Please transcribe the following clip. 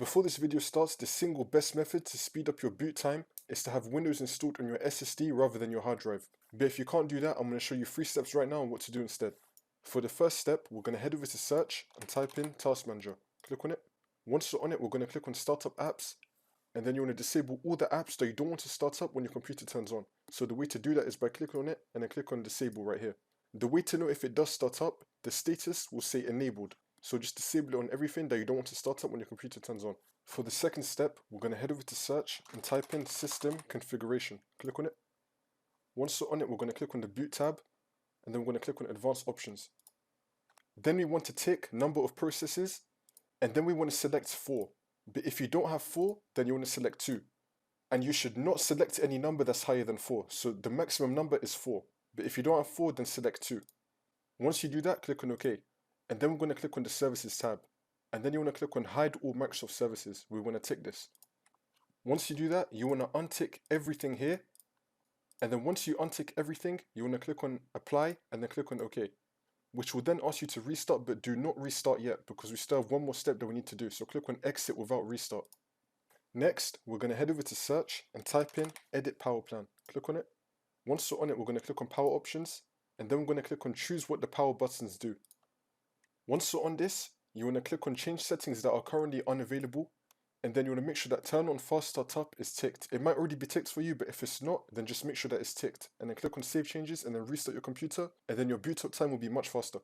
Before this video starts, the single best method to speed up your boot time is to have Windows installed on your SSD rather than your hard drive. But if you can't do that, I'm going to show you 3 steps right now on what to do instead. For the first step, we're going to head over to search and type in Task Manager. Click on it. Once you're on it, we're going to click on Startup Apps, and then you want to disable all the apps that you don't want to start up when your computer turns on. So the way to do that is by clicking on it and then click on Disable right here. The way to know if it does start up, the status will say Enabled. So just disable it on everything that you don't want to start up when your computer turns on. For the second step, we're going to head over to search and type in System Configuration. Click on it. Once you're on it, we're going to click on the Boot tab, and then we're going to click on Advanced Options. Then we want to tick Number of Processes, and then we want to select 4. But if you don't have 4, then you want to select 2. And you should not select any number that's higher than 4. So the maximum number is 4. But if you don't have 4, then select 2. Once you do that, click on OK. And then we're going to click on the Services tab. And then you want to click on Hide All Microsoft Services. We want to tick this. Once you do that, you want to untick everything here. And then once you untick everything, you want to click on Apply and then click on OK. Which will then ask you to restart, but do not restart yet because we still have one more step that we need to do. So click on Exit without restart. Next, we're going to head over to Search and type in Edit Power Plan. Click on it. Once you're on it, we're going to click on Power Options, and then we're going to click on Choose what the power buttons do. Once you're on this, you want to click on Change Settings that are currently unavailable, and then you want to make sure that Turn on Fast Startup is ticked. It might already be ticked for you, but if it's not, then just make sure that it's ticked. And then click on Save Changes and then restart your computer, and then your boot up time will be much faster.